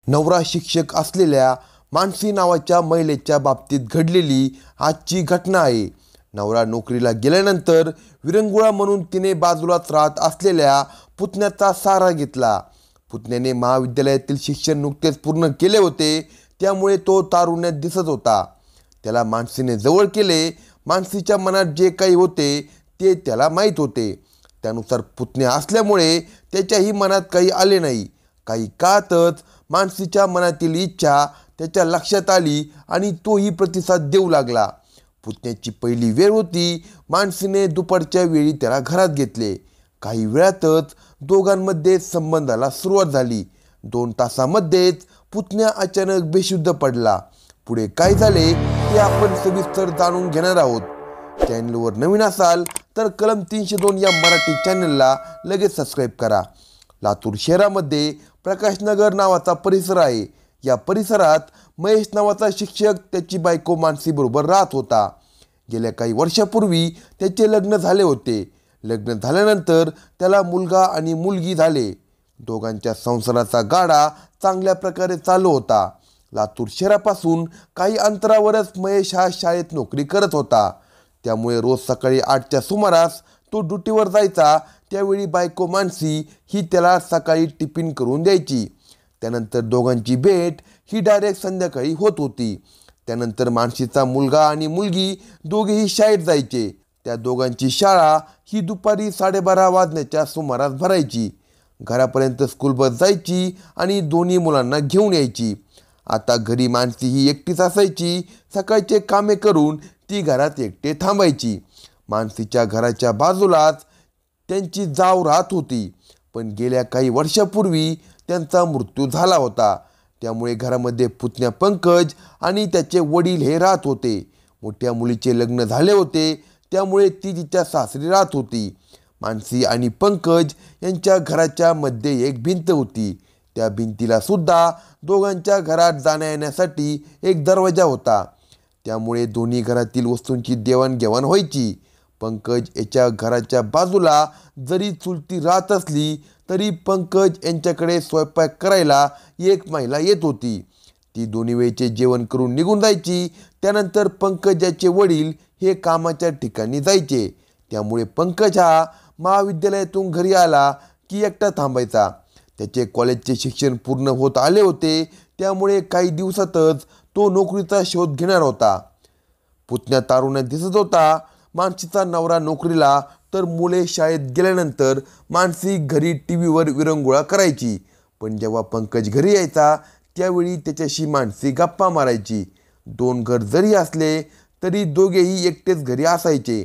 नवरा शिक्षक असलेल्या मानसी नावाच्या महिलेच्या बाबतीत घडलेली आजची घटना आहे. नवरा नोकरीला गेल्यानंतर विरंगुळा म्हणून तिने बाजूलाच राहत असलेल्या पुतण्याचा सहारा घेतला. पुतण्याने महाविद्यालयातील शिक्षण नुकतेच पूर्ण केले होते, त्यामुळे तो तारुण्यात दिसत होता. त्याला मानसीने जवळ केले. मानसीच्या मनात जे काही होते ते त्याला माहीत होते. त्यानुसार पुतण्या असल्यामुळे त्याच्याही मनात काही आले नाही. काही काळातच मानसीच्या मनातील इच्छा त्याच्या लक्षात आली आणि तोही प्रतिसाद देऊ लागला. पुतण्याची पहिली वेळ होती. मानसीने दुपारच्या वेळी त्याला घरात घेतले. काही वेळातच दोघांमध्ये संबंधाला सुरुवात झाली. 2 तासामध्येच पुतण्या अचानक बेशुद्ध पडला. पुढे काय झाले ते आपण सविस्तर जाणून घेणार आहोत. चॅनलवर नवीन असाल तर कलम 302 या मराठी चॅनलला लगेच सबस्क्राईब करा. लातूर शहरामध्ये प्रकाशनगर नावाचा परिसर आहे. या परिसरात महेश नावाचा शिक्षक त्याची बायको मानसीबरोबर राहत होता. गेल्या काही वर्षापूर्वी त्याचे लग्न झाले होते. लग्न झाल्यानंतर त्याला मुलगा आणि मुलगी झाले. दोघांच्या संसाराचा गाडा चांगल्या प्रकारे चालू होता. लातूर शहरापासून काही अंतरावरच महेश हा शाळेत नोकरी करत होता. त्यामुळे रोज सकाळी 8च्या सुमारास तो ड्युटीवर जायचा. त्यावेळी बायको मानसी ही त्याला सकाळी टिफिन करून द्यायची. त्यानंतर दोघांची भेट ही डायरेक्ट संध्याकाळी होत होती. त्यानंतर मानसीचा मुलगा आणि मुलगी दोघेही शाळेत जायचे. त्या दोघांची शाळा ही दुपारी 12:30 वाजण्याच्या सुमारास भरायची. घरापर्यंत स्कूल बस जायची आणि दोन्ही मुलांना घेऊन यायची. आता घरी मानसी ही एकटीच असायची. सकाळचे कामे करून ती घरात एकटे थांबायची. मानसीच्या घराच्या बाजूलाच त्यांची जाव राहत होती, पण गेल्या काही वर्षापूर्वी त्यांचा मृत्यू झाला होता. त्यामुळे घरामध्ये पुतण्या पंकज आणि त्याचे वडील हे राहत होते. मोठ्या मुलीचे लग्न झाले होते, त्यामुळे ती तिच्या सासरी राहत होती. मानसी आणि पंकज यांच्या घराच्या मध्ये एक भिंत होती. त्या भिंतीला सुद्धा दोघांच्या घरात जाण्या येण्यासाठी एक दरवाजा होता. त्यामुळे दोन्ही घरातील वस्तूंची देवाणघेवाण व्हायची. पंकज याच्या घराच्या बाजूला जरी चुलती राहत असली तरी पंकज यांच्याकडे स्वयंपाक करायला एक महिला येत होती. ती दोन्ही वेळचे जेवण करून निघून जायची. त्यानंतर पंकज याचे वडील हे कामाच्या ठिकाणी जायचे. त्यामुळे पंकज हा महाविद्यालयातून घरी आला की एकटा थांबायचा. त्याचे कॉलेजचे शिक्षण पूर्ण होत आले होते, त्यामुळे काही दिवसातच तो नोकरीचा शोध घेणार होता. पुतण्या तारुण्यात दिसत होता. मानसीचा नवरा नोकरीला तर मुले शाळेत गेल्यानंतर मानसी घरी टीव्हीवर विरंगुळा करायची. पण जेव्हा पंकज घरी यायचा त्यावेळी त्याच्याशी मानसी गप्पा मारायची. 2 घर जरी असले तरी दोघेही एकटेच घरी असायचे.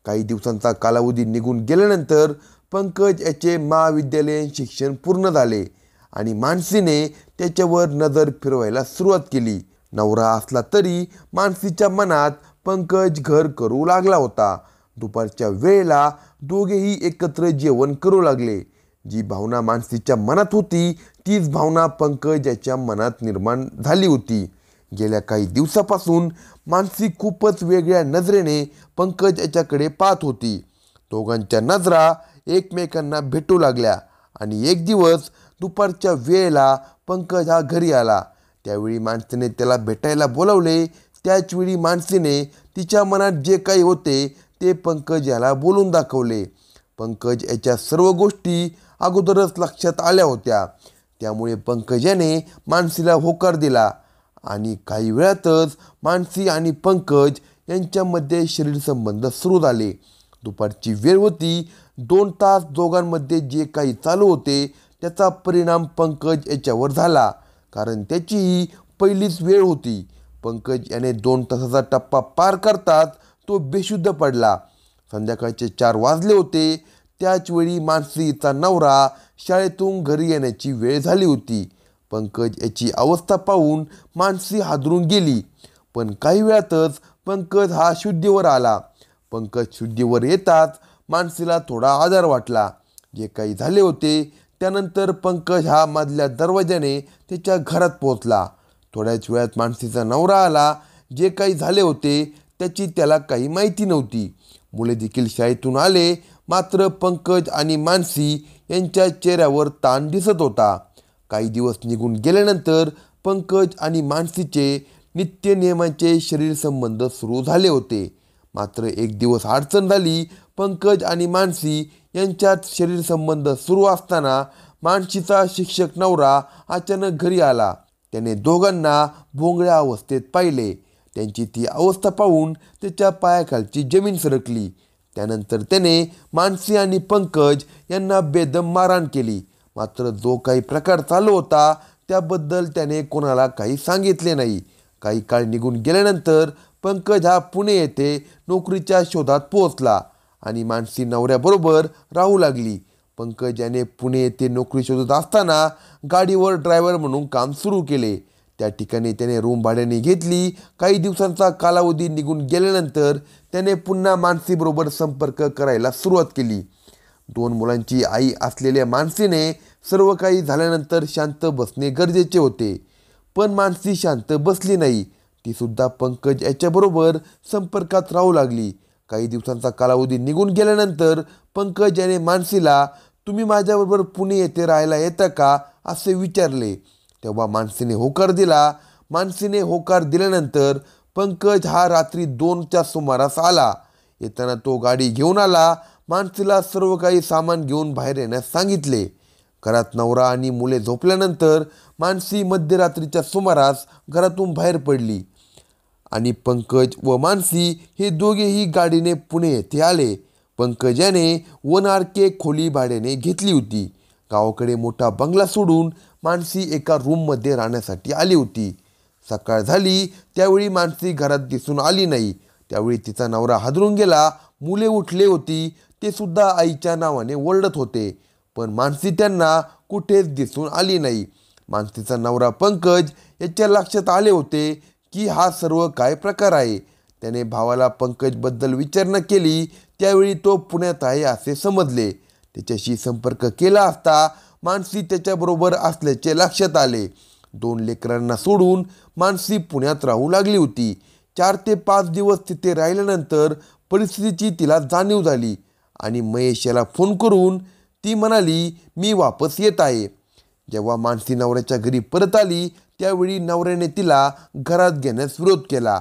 काही दिवसांचा कालावधी निघून गेल्यानंतर पंकज याचे महाविद्यालयीन शिक्षण पूर्ण झाले आणि मानसीने त्याच्यावर नजर फिरवायला सुरुवात केली. नवरा असला तरी मानसीच्या मनात पंकज घर करू लागला होता. दुपारच्या वेळेला दोघेही एकत्र जेवण करू लागले. जी भावना मानसीच्या मनात होती तीच भावना पंकज याच्या मनात निर्माण झाली होती. गेल्या काही दिवसापासून मानसी खूपच वेगळ्या नजरेने पंकज याच्याकडे पाहत होती. दोघांच्या नजरा एकमेकांना भेटू लागल्या आणि एक दिवस दुपारच्या वेळेला पंकज हा घरी आला. त्यावेळी मानसीने त्याला भेटायला बोलावले. त्याचवेळी मानसीने तिच्या मनात जे काही होते ते पंकज याला बोलून दाखवले. पंकज याच्या सर्व गोष्टी अगोदरच लक्षात आल्या होत्या. त्यामुळे पंकज याने मानसीला होकार दिला आणि काही वेळातच मानसी आणि पंकज यांच्यामध्ये शरीर संबंध सुरू झाले. दुपारची वेळ होती. 2 तास दोघांमध्ये जे काही चालू होते त्याचा परिणाम पंकज याच्यावर झाला, कारण त्याची ही पहिलीच वेळ होती. पंकज याने 2 तासाचा टप्पा पार करताच तो बेशुद्ध पडला. संध्याकाळचे 4 वाजले होते. त्याचवेळी मानसीचा नवरा शाळेतून घरी येण्याची वेळ झाली होती. पंकज याची अवस्था पाहून मानसी हादरून गेली. पण काही वेळातच पंकज हा शुद्धीवर आला. पंकज शुद्धीवर येताच मानसीला थोडा आधार वाटला. जे काही झाले होते त्यानंतर पंकज हा मधल्या दरवाजाने त्याच्या घरात पोहोचला. थोड्याच वेळात मानसीचा नवरा आला. जे काही झाले होते त्याची त्याला काही माहिती नव्हती. मुले देखील शाळेतून आले, मात्र पंकज आणि मानसी यांच्या चेहऱ्यावर ताण दिसत होता. काही दिवस निघून गेल्यानंतर पंकज आणि मानसीचे नित्य नियमाचे शरीर संबंध सुरू झाले होते. मात्र एक दिवस अडचण झाली. पंकज आणि मानसी यांच्यात शरीर संबंध सुरू असताना मानसीचा शिक्षक नवरा अचानक घरी आला. त्याने दोघांना भोंगळ्या अवस्थेत पाहिले. त्यांची ती अवस्था पाहून त्याच्या पायाखालची जमीन सरकली. त्यानंतर त्याने मानसी आणि पंकज यांना बेदम मारहाण केली. मात्र जो काही प्रकार चालू होता त्याबद्दल त्याने कोणाला काही सांगितले नाही. काही काळ निघून गेल्यानंतर पंकज हा पुणे येथे नोकरीच्या शोधात पोहोचला आणि मानसी नवऱ्याबरोबर राहू लागली. पंकज याने पुणे येथे नोकरी शोधत असताना गाडीवर ड्रायव्हर म्हणून काम सुरू केले. त्या ठिकाणी त्याने रूम भाड्याने घेतली. काही दिवसांचा कालावधी निघून गेल्यानंतर त्याने पुन्हा मानसीबरोबर संपर्क करायला सुरुवात केली. 2 मुलांची आई असलेल्या मानसीने सर्व काही झाल्यानंतर शांत बसणे गरजेचे होते. पण मानसी शांत बसली नाही. ती सुद्धा पंकज याच्याबरोबर संपर्कात राहू लागली. काही दिवसांचा कालावधी निघून गेल्यानंतर पंकज याने मानसीला, तुम्ही माझ्याबरोबर पुणे येथे राहायला येता का, असे विचारले. तेव्हा मानसीने होकार दिला. मानसीने होकार दिल्यानंतर पंकज हा रात्री 2च्या सुमारास आला. येताना तो गाडी घेऊन आला. मानसीला सर्व काही सामान घेऊन बाहेर येण्यास सांगितले. घरात नवरा आणि मुले झोपल्यानंतर मानसी मध्यरात्रीच्या सुमारास घरातून बाहेर पडली आणि पंकज व मानसी हे दोघेही गाडीने पुणे येथे आले. पंकज याने 1 RK खोली भाड्याने घेतली होती. गावाकडे मोठा बंगला सोडून मानसी एका रूममध्ये राहण्यासाठी आली होती. सकाळ झाली त्यावेळी मानसी घरात दिसून आली नाही. त्यावेळी तिचा नवरा हादरून गेला. मुले उठले होती. ते सुद्धा आईच्या नावाने ओरडत होते. पण मानसी त्यांना कुठेच दिसून आली नाही. मानसीचा नवरा पंकज याच्या लक्षात आले होते की हा सर्व काय प्रकार आहे. त्याने भावाला पंकजबद्दल विचारणा केली. त्यावेळी तो पुण्यात आहे असे समजले. त्याच्याशी संपर्क केला असता मानसी त्याच्याबरोबर असल्याचे लक्षात आले. 2 लेकरांना सोडून मानसी पुण्यात राहू लागली होती. 4 ते 5 दिवस तिथे राहिल्यानंतर परिस्थितीची तिला जाणीव झाली आणि महेश याला फोन करून ती म्हणाली, मी वापस येत आहे. जेव्हा मानसी नवऱ्याच्या घरी परत आली त्यावेळी नवऱ्याने तिला घरात घेण्यास विरोध केला.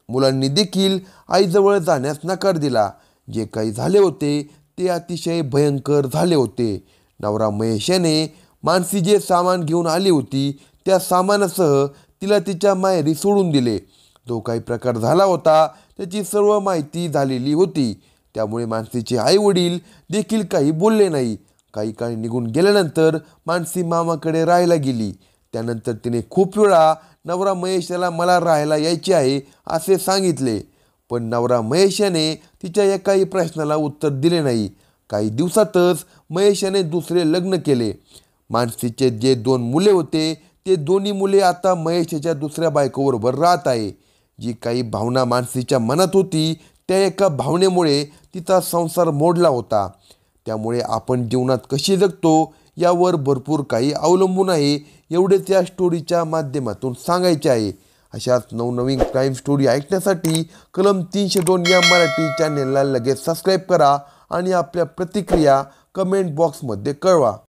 मुलांनी देखील आईजवळ जाण्यास नकार दिला. जे काही झाले होते ते अतिशय भयंकर झाले होते. नवरा महेश याने मानसी जे सामान घेऊन आली होती त्या सामानासह तिला तिच्या माहेरी सोडून दिले. जो काही प्रकार झाला होता त्याची सर्व माहिती झालेली होती. त्यामुळे मानसीचे आई वडील देखील काही बोलले नाही. काही काळ निघून गेल्यानंतर मानसी मामाकडे राहायला गेली. त्यानंतर तिने खूप वेळा नवरा महेश याला मला राहायला यायचे आहे असे सांगितले. पण नवरा महेश याने तिच्या एकाही प्रश्नाला उत्तर दिले नाही. काही दिवसातच महेश याने दुसरे लग्न केले. मानसीचे जे 2 मुले होते ते दोन्ही मुले आता महेशच्या दुसऱ्या बायकोबरोबर राहत आहे. जी काही भावना मानसीच्या मनात होती त्या एका भावनेमुळे तिचा संसार मोडला होता. त्यामुळे आपण जीवनात कशी जगतो यावर भरपूर काही अवलंबून आहे. एवढेच या स्टोरीच्या माध्यमातून सांगायचे आहे. अशाच नवनवीन क्राईम स्टोरी ऐकण्यासाठी कलम 302 या मराठी चॅनेलला लगेच सबस्क्राईब करा आणि आपल्या प्रतिक्रिया कमेंट बॉक्समध्ये कळवा.